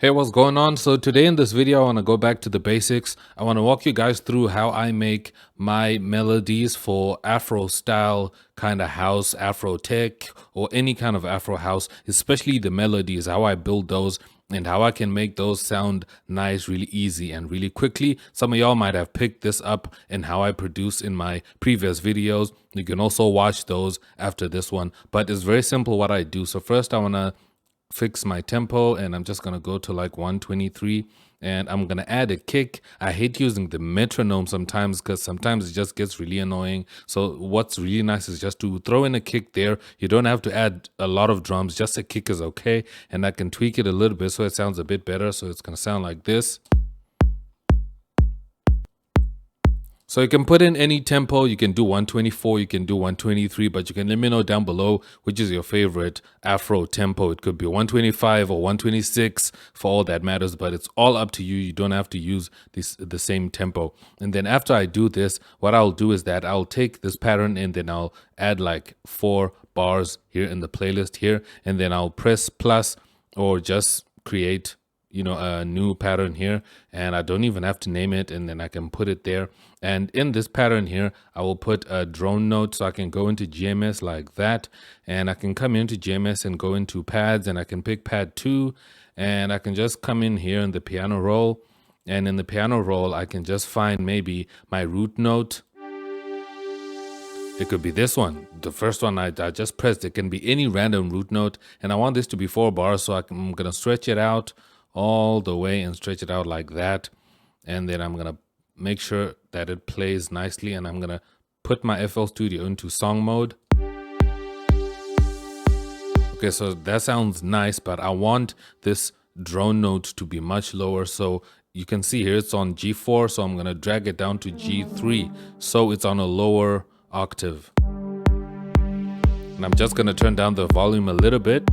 Hey, what's going on? So today in this video, I want to go back to the basics. I want to walk you guys through how I make my melodies for Afro style kind of house, Afro tech, or any kind of Afro house, especially the melodies, how I build those and how I can make those sound nice really easy and really quickly. Some of y'all might have picked this up in how I produce in my previous videos. You can also watch those after this one, but it's very simple what I do. So first I want to fix my tempo, and I'm just gonna go to like 123, and I'm gonna add a kick. I hate using the metronome sometimes because sometimes it just gets really annoying. So what's really nice is just to throw in a kick there. You don't have to add a lot of drums, just a kick is okay. And I can tweak it a little bit so it sounds a bit better. So it's gonna sound like this. So you can put in any tempo. You can do 124, you can do 123, but you can let me know down below which is your favorite Afro tempo. It could be 125 or 126 for all that matters, but it's all up to you. You don't have to use the same tempo. And then after I do this, what I'll do is that I'll take this pattern and then I'll add like 4 bars here in the playlist here, and then I'll press plus or just create a new pattern here, and I don't even have to name it, and then I can put it there. And in this pattern here, I will put a drone note, so I can go into GMS like that, and I can come into GMS and go into pads, and I can pick pad 2, and I can just come in here in the piano roll, and in the piano roll I can just find maybe my root note. It could be this one, the first one I just pressed. It can be any random root note, and I want this to be 4 bars, so I'm gonna stretch it out all the way and stretch it out like that, and then I'm gonna make sure that it plays nicely, and I'm gonna put my FL Studio into song mode. Okay, so that sounds nice, but I want this drone note to be much lower. So you can see here it's on G4, so I'm gonna drag it down to G3, so it's on a lower octave, and I'm just gonna turn down the volume a little bit.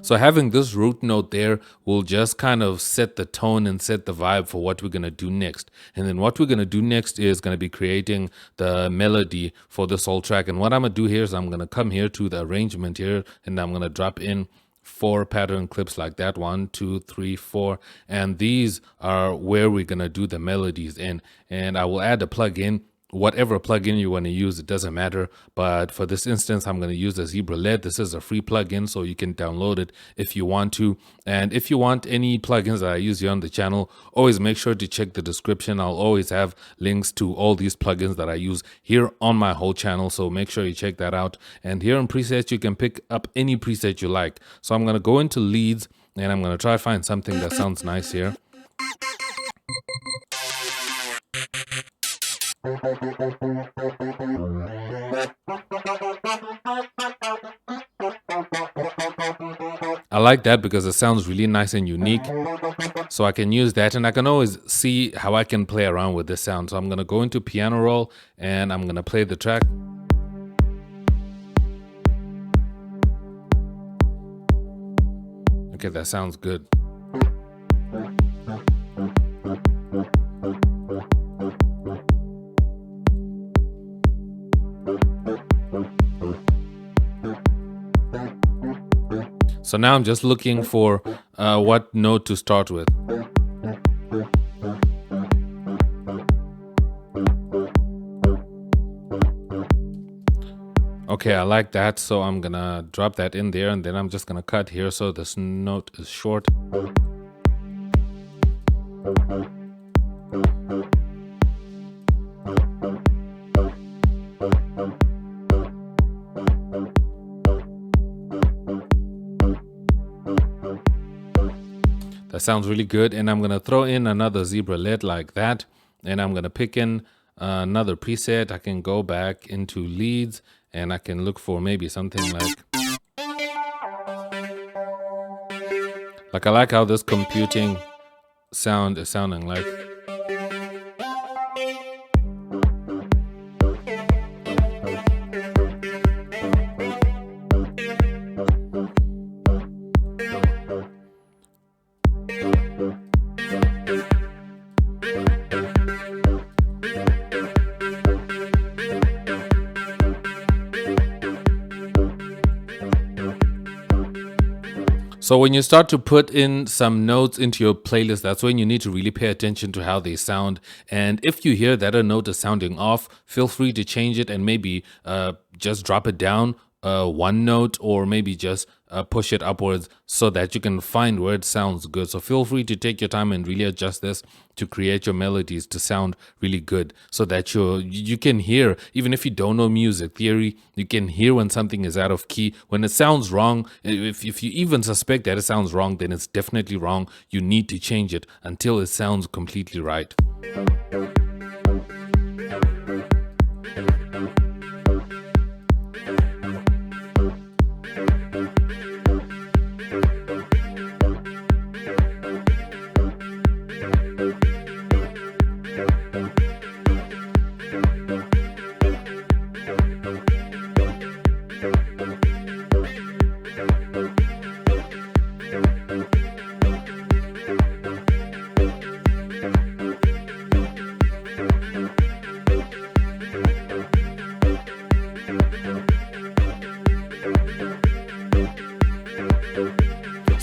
So having this root note there will just kind of set the tone and set the vibe for what we're going to do next. And then what we're going to do next is going to be creating the melody for this whole track. And what I'm going to do here is I'm going to come here to the arrangement here, and I'm going to drop in 4 pattern clips like that. 1, 2, 3, 4. And these are where we're going to do the melodies in. And I will add a plugin. Whatever plugin you want to use, it doesn't matter, but for this instance I'm going to use the Zebra LED. This is a free plugin, so you can download it if you want to. And if you want any plugins that I use here on the channel, always make sure to check the description. I'll always have links to all these plugins that I use here on my whole channel, so make sure you check that out. And here in presets, you can pick up any preset you like. So I'm going to go into leads, and I'm going to try to find something that sounds nice here. I like that because it sounds really nice and unique, so I can use that, and I can always see how I can play around with this sound. So I'm gonna go into piano roll, and I'm gonna play the track. Okay, that sounds good. So now I'm just looking for what note to start with. Okay, I like that, so I'm gonna drop that in there, and then I'm just gonna cut here so this note is short. That sounds really good, and I'm gonna throw in another Zebra LED like that, and I'm gonna pick in another preset. I can go back into leads, and I can look for maybe something like I like how this computing sound is sounding like. So when you start to put in some notes into your playlist, that's when you need to really pay attention to how they sound. And if you hear that a note is sounding off, feel free to change it and maybe just drop it down one note, or maybe just push it upwards so that you can find where it sounds good. So feel free to take your time and really adjust this to create your melodies to sound really good, so that you can hear, even if you don't know music theory, you can hear when something is out of key, when it sounds wrong. If you even suspect that it sounds wrong, then it's definitely wrong. You need to change it until it sounds completely right.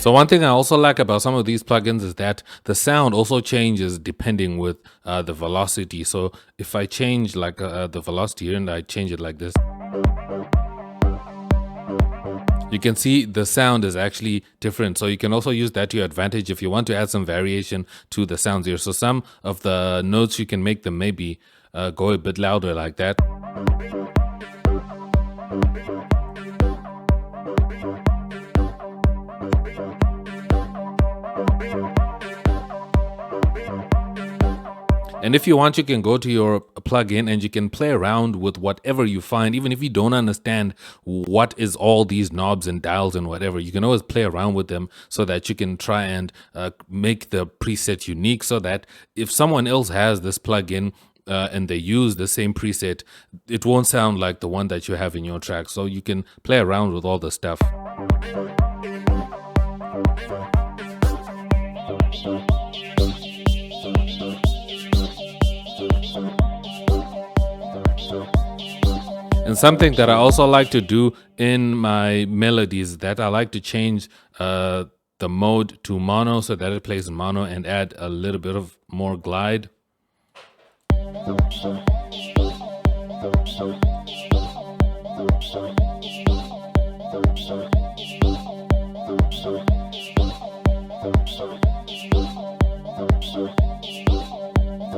So one thing I also like about some of these plugins is that the sound also changes depending with the velocity. So if I change like the velocity here and I change it like this, you can see the sound is actually different. So you can also use that to your advantage if you want to add some variation to the sounds here. So some of the notes, you can make them maybe go a bit louder like that. And if you want, you can go to your plugin and you can play around with whatever you find. Even if you don't understand what is all these knobs and dials and whatever, you can always play around with them so that you can try and make the preset unique, so that if someone else has this plugin and they use the same preset, it won't sound like the one that you have in your track. So you can play around with all the stuff. And something that I also like to do in my melodies, that I like to change the mode to mono so that it plays in mono, and add a little bit of more glide.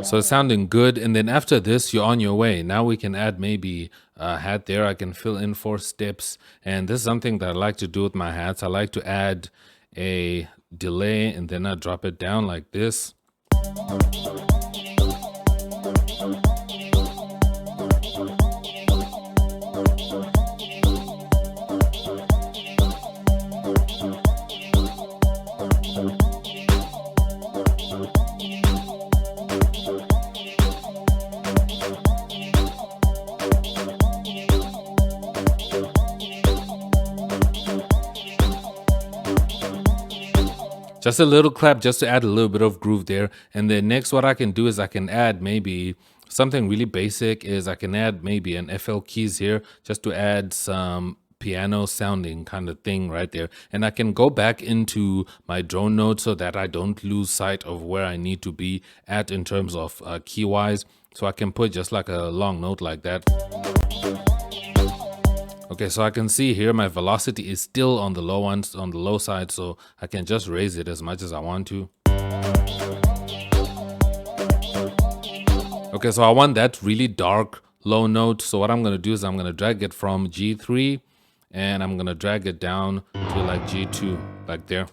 So it's sounding good, and then after this, you're on your way. Now we can add maybe a hat there. I can fill in 4 steps, and this is something that I like to do with my hats. I like to add a delay, and then I drop it down like this. Just a little clap, just to add a little bit of groove there. And then next, what I can do is I can add maybe something really basic. Is I can add maybe an FL keys here, just to add some piano sounding kind of thing right there. And I can go back into my drone note so that I don't lose sight of where I need to be at in terms of key wise. So I can put just like a long note like that. Okay, so I can see here my velocity is still on the low side, so I can just raise it as much as I want to. Okay, so I want that really dark low note. So what I'm going to do is I'm going to drag it from G3 and I'm going to drag it down to like G2, like there.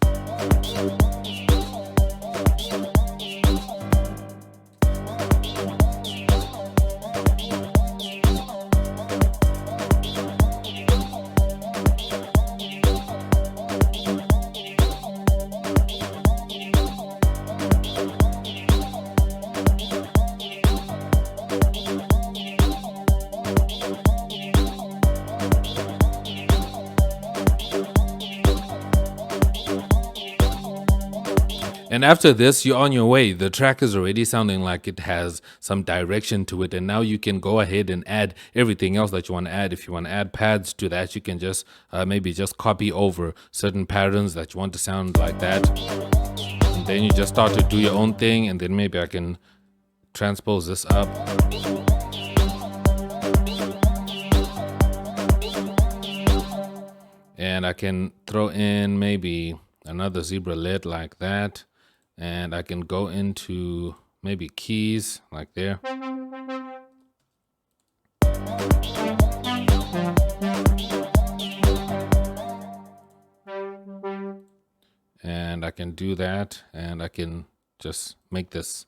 And after this, you're on your way. The track is already sounding like it has some direction to it. And now you can go ahead and add everything else that you want to add. If you want to add pads to that, you can just maybe just copy over certain patterns that you want to sound like that. And then you just start to do your own thing. And then maybe I can transpose this up. And I can throw in maybe another zebra lid like that. And I can go into maybe keys like there. And I can do that, and I can just make this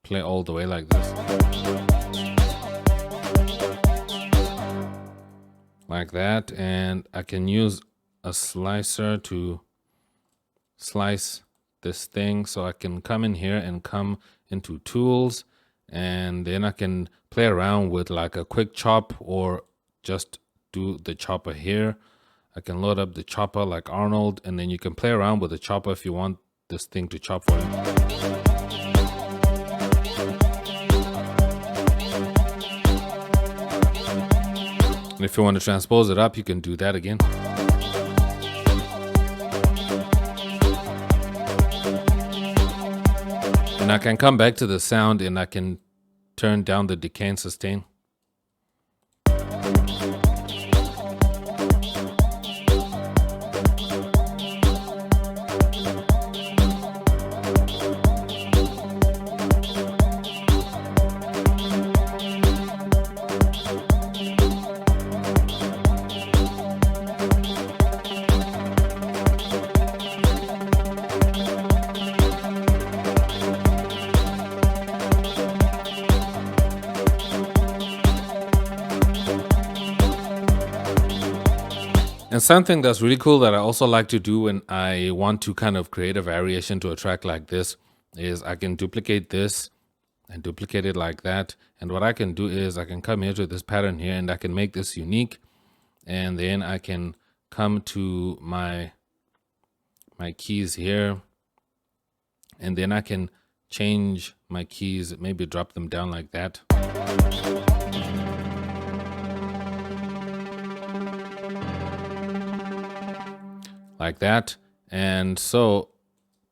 play all the way like this. Like that, and I can use a slicer to slice this thing, so I can come in here and come into tools, and then I can play around with like a quick chop or just do the chopper here. I can load up the chopper like Arnold, and then you can play around with the chopper if you want this thing to chop for you. And if you want to transpose it up, you can do that again. And I can come back to the sound, and I can turn down the decay and sustain. And something that's really cool that I also like to do when I want to kind of create a variation to a track like this is I can duplicate this and duplicate it like that. And what I can do is I can come here to this pattern here, and I can make this unique. And then I can come to my keys here, and then I can change my keys, maybe drop them down like that. Like that. And so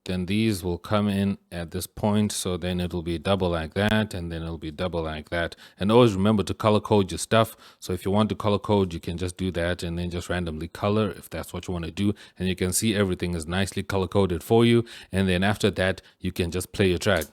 then these will come in at this point, so then it'll be double like that, and then it'll be double like that. And always remember to color code your stuff. So if you want to color code, you can just do that and then just randomly color if that's what you want to do, and you can see everything is nicely color coded for you. And then after that, you can just play your track.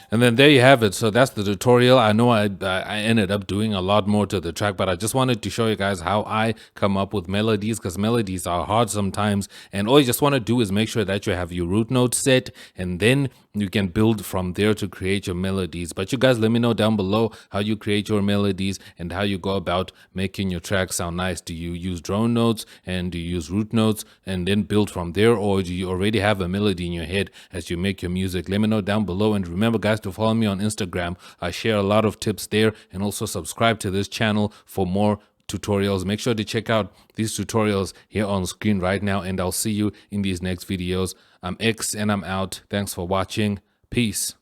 And then there you have it. So that's the tutorial. I know I ended up doing a lot more to the track, but I just wanted to show you guys how I come up with melodies, because melodies are hard sometimes. And all you just want to do is make sure that you have your root note set, and then you can build from there to create your melodies. But you guys let me know down below how you create your melodies and how you go about making your track sound nice. Do you use drone notes and do you use root notes and then build from there, or do you already have a melody in your head as you make your music? Let me know down below. And remember guys to follow me on Instagram. I share a lot of tips there, and also subscribe to this channel for more tutorials. Make sure to check out these tutorials here on screen right now, and I'll see you in these next videos. I'm X and I'm out. Thanks for watching. Peace.